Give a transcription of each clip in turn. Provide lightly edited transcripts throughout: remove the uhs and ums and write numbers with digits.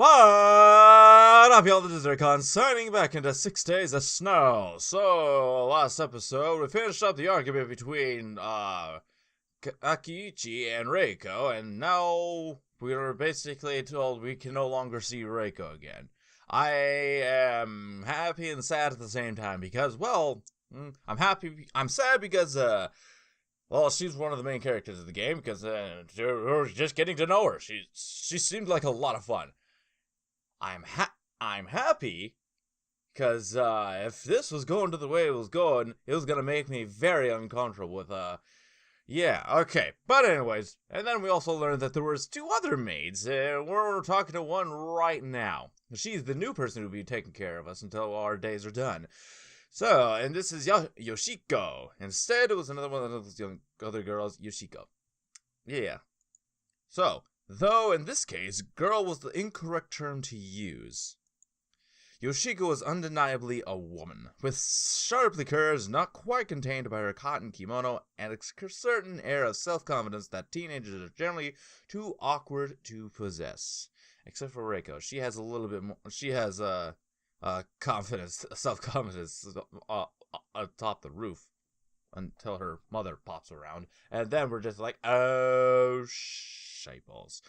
What up, y'all? This is Zircon, signing back into 6 Days of Snow. So, last episode, we finished up the argument between, Akiichi and Reiko, and now we are basically told we can no longer see Reiko again. I am happy and sad at the same time, because, well, I'm sad because, well, she's one of the main characters of the game, because, we're just getting to know her. She seemed like a lot of fun. I'm happy because if this was going to the way it was going to make me very uncomfortable with yeah, okay. But anyways, and then we also learned that there was 2 other maids. We're talking to one right now. She's the new person who'll be taking care of us until our days are done. So, and this is Yoshiko. Instead, it was another one of those young other girls, Yoshiko. Yeah. So, though in this case, girl was the incorrect term to use. Yoshiko was undeniably a woman, with sharply curves not quite contained by her cotton kimono, and a certain air of self-confidence that teenagers are generally too awkward to possess. Except for Reiko, she has a little bit more. She has confidence, self-confidence atop the roof until her mother pops around, and then we're just like, oh, shitballs.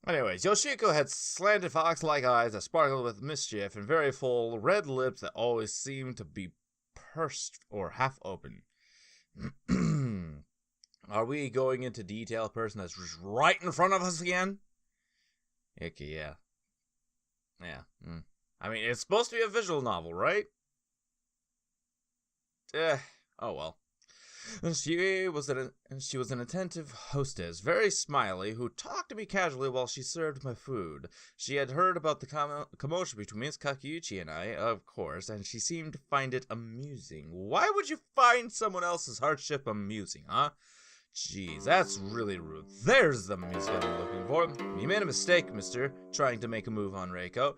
Anyways, Yoshiko had slanted fox-like eyes that sparkled with mischief and very full red lips that always seemed to be pursed or half open. Are we going into detail, person that's just right in front of us again? Okay, yeah. Yeah. I mean, it's supposed to be a visual novel, right? Oh well. She was an attentive hostess, very smiley, who talked to me casually while she served my food. She had heard about the commotion between Miss Kakiuchi and I, of course, and she seemed to find it amusing. Why would you find someone else's hardship amusing, huh? Jeez, that's really rude. There's the music I've been looking for. You made a mistake, mister, trying to make a move on Reiko.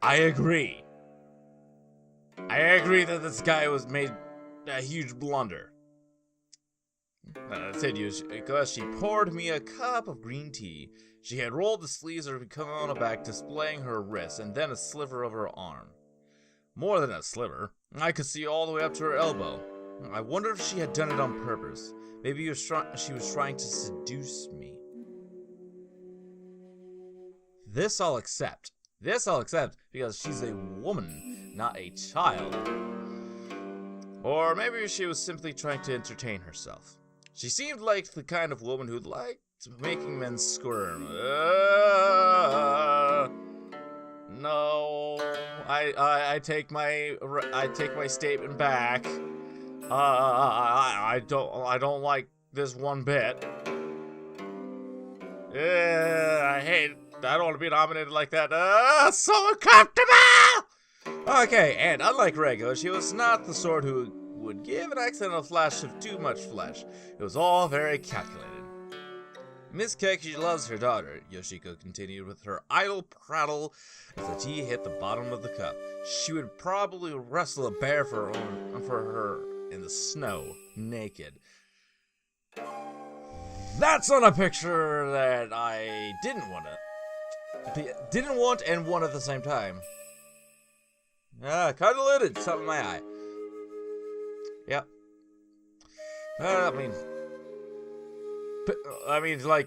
I agree. That this guy was made a huge blunder. Said Yoshiko as she poured me a cup of green tea. She had rolled the sleeves of her kimono back, displaying her wrist and then a sliver of her arm. More than a sliver. I could see all the way up to her elbow. I wondered if she had done it on purpose. Maybe she was trying to seduce me. This I'll accept. Because she's a woman, not a child. Or maybe she was simply trying to entertain herself. She seemed like the kind of woman who liked making men squirm. No, I take my statement back. I don't like this one bit. I don't want to be nominated like that. So uncomfortable! Okay, and unlike Reiko, she was not the sort who would give an accidental flash of too much flesh. It was all very calculated. Miss Keiki loves her daughter, Yoshiko continued with her idle prattle as the tea hit the bottom of the cup. She would probably wrestle a bear for her in the snow, naked. That's not a picture that I didn't want and want at the same time. Convoluted, something in my eye. Yep.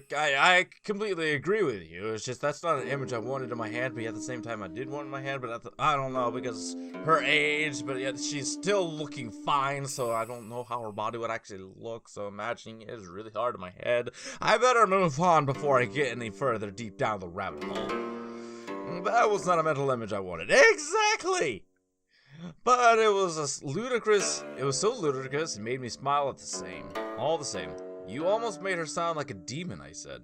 I completely agree with you. It's just that's not an image I wanted in my head, but at the same time I did want in my head, but I don't know, because her age, but yet she's still looking fine, so I don't know how her body would actually look, so imagining it is really hard in my head. I better move on before I get any further deep down the rabbit hole. That was not a mental image I wanted. Exactly! But it was so ludicrous, it made me smile all the same. You almost made her sound like a demon, I said.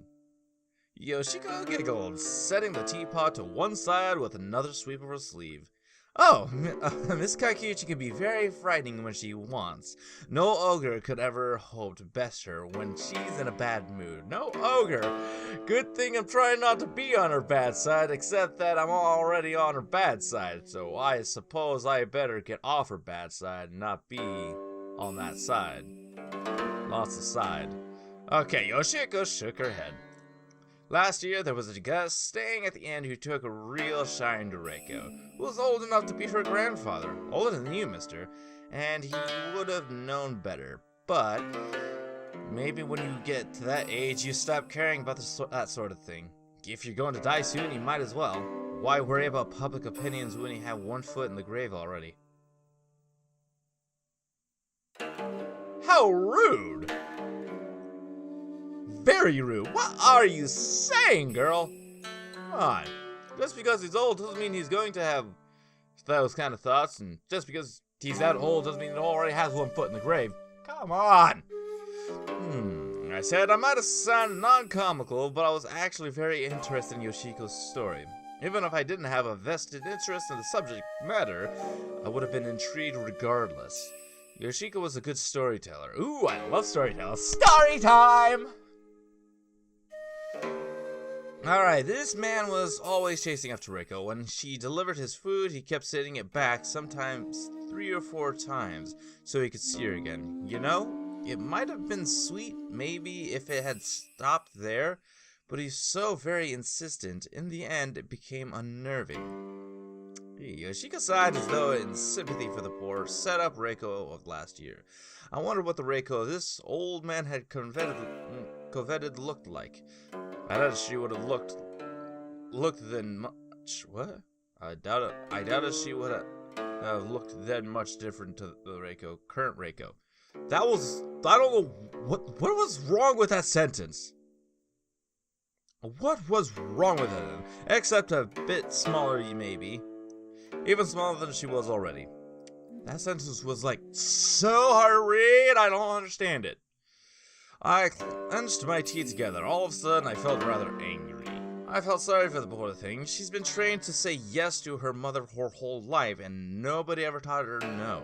Yoshiko giggled, setting the teapot to one side with another sweep of her sleeve. Oh, Miss Kakiuchi can be very frightening when she wants. No ogre could ever hope to best her when she's in a bad mood. No ogre! Good thing I'm trying not to be on her bad side, except that I'm already on her bad side, so I suppose I better get off her bad side and not be on that side. Lost the side. Okay, Yoshiko shook her head. Last year, there was a guest staying at the inn who took a real shine to Reiko, who was old enough to be her grandfather, older than you, mister, and he would have known better. But maybe when you get to that age, you stop caring about that sort of thing. If you're going to die soon, you might as well. Why worry about public opinions when you have one foot in the grave already? How rude! Very rude. What are you saying, girl? Come on. Just because he's old doesn't mean he's going to have those kind of thoughts, and just because he's that old doesn't mean he already has one foot in the grave. Come on! I said I might have sounded non-comical, but I was actually very interested in Yoshiko's story. Even if I didn't have a vested interest in the subject matter, I would have been intrigued regardless. Yoshiko was a good storyteller. Ooh, I love storytellers. Story time! Alright, this man was always chasing after Reiko. When she delivered his food, he kept sending it back, sometimes 3 or 4 times, so he could see her again. You know, it might have been sweet, maybe, if it had stopped there, but he's so very insistent, in the end, it became unnerving. Yoshiko sighed as though in sympathy for the poor, set up Reiko of last year. I wondered what the Reiko this old man had coveted looked like. I doubt she would have looked then much. What? I doubt she would have looked then much different to the current Reiko. That was, I don't know, what was wrong with that sentence? What was wrong with it? Except a bit smaller, maybe. Even smaller than she was already. That sentence was like so hard to read, I don't understand it. I clenched my teeth together. All of a sudden, I felt rather angry. I felt sorry for the poor thing. She's been trained to say yes to her mother her whole life, and nobody ever taught her no.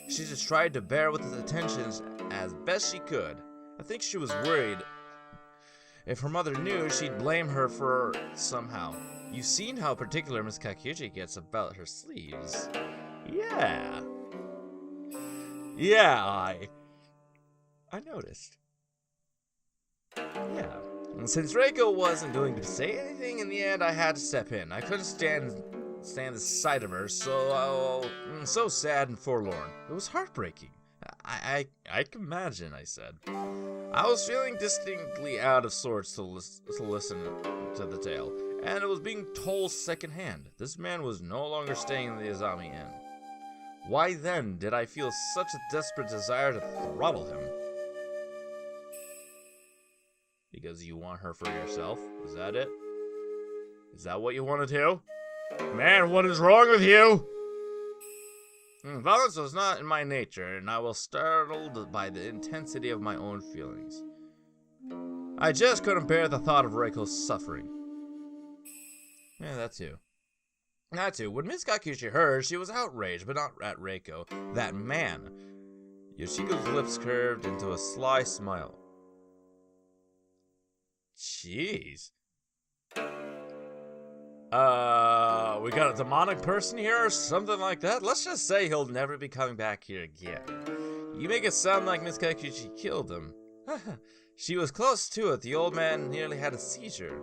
She just tried to bear with his attentions as best she could. I think she was worried. If her mother knew, she'd blame her for somehow. You've seen how particular Miss Kakuchi gets about her sleeves. Yeah. Yeah, I noticed. Yeah. And since Reiko wasn't going to say anything in the end, I had to step in. I couldn't stand the sight of her, so sad and forlorn. It was heartbreaking. I can imagine, I said. I was feeling distinctly out of sorts to listen to the tale, and it was being told secondhand. This man was no longer staying in the Izami Inn. Why then did I feel such a desperate desire to throttle him? Because you want her for yourself? Is that it? Is that what you want to do? Man, what is wrong with you? Violence was not in my nature, and I was startled by the intensity of my own feelings. I just couldn't bear the thought of Reiko's suffering. Yeah, that too. That too. When Miss Kakuchi heard, she was outraged, but not at Reiko. That man. Yoshiko's lips curved into a sly smile. Jeez. We got a demonic person here or something like that? Let's just say he'll never be coming back here again. You make it sound like Miss Kakuchi killed him. She was close to it. The old man nearly had a seizure.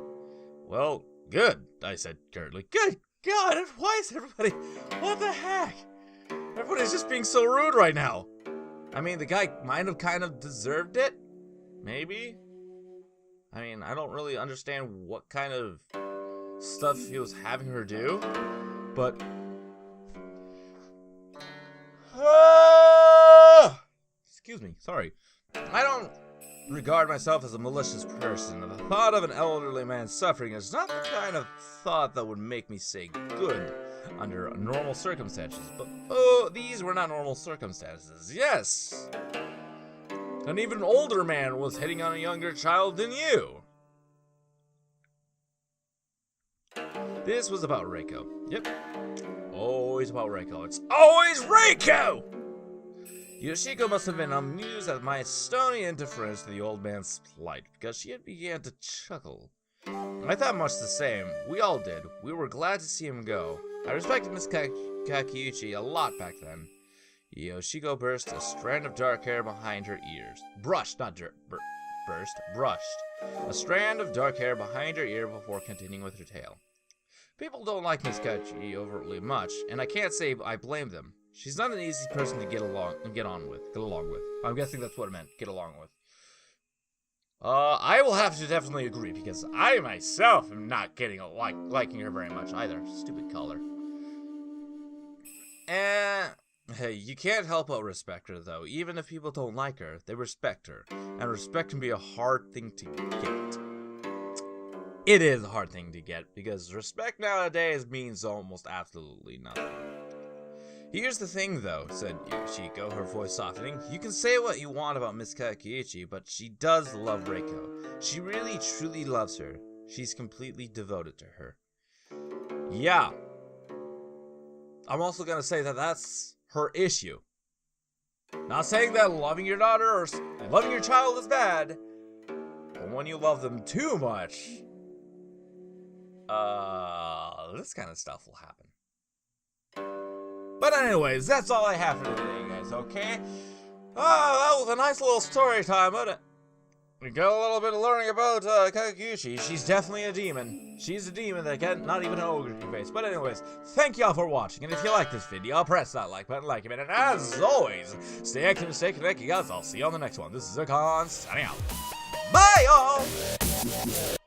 Well, good, I said curtly. Good God, why is everybody... What the heck? Everybody's just being so rude right now. I mean, the guy might have kind of deserved it. Maybe. I mean, I don't really understand what kind of stuff he was having her do, but... Excuse me, sorry. I don't regard myself as a malicious person. The thought of an elderly man suffering is not the kind of thought that would make me say good under normal circumstances. But, these were not normal circumstances. Yes! An even older man was hitting on a younger child than you. This was about Reiko. Yep. Always about Reiko. It's always Reiko! Yoshiko must have been amused at my stony indifference to the old man's plight, because she had began to chuckle. I thought much the same. We all did. We were glad to see him go. I respected Miss Kakuchi a lot back then. Yoshiko burst a strand of dark hair behind her ears. Brushed, not burst, brushed. a strand of dark hair behind her ear before continuing with her tale. People don't like Miss Kachi overtly much, and I can't say I blame them. She's not an easy person to get along with. I'm guessing that's what it meant, get along with. I will have to definitely agree, because I myself am not liking her very much either. Stupid color. Hey, you can't help but respect her, though. Even if people don't like her, they respect her. And respect can be a hard thing to get. It is a hard thing to get, because respect nowadays means almost absolutely nothing. Here's the thing, though, said Yoshiko, her voice softening. You can say what you want about Miss Kakiichi, but she does love Reiko. She really, truly loves her. She's completely devoted to her. Yeah. I'm also gonna say that that's her issue. Not saying that loving your daughter or loving your child is bad, but when you love them too much, this kind of stuff will happen. But anyways, that's all I have for today, guys, okay? That was a nice little story time, wasn't it? We got a little bit of learning about Kakuchi. She's definitely a demon. She's a demon that can not even an ogre can face. But anyways, thank y'all for watching. And if you like this video, press that like button, like it. And as always, stay active and stay connected, guys. I'll see you on the next one. This is Zircon, signing out. Bye, y'all!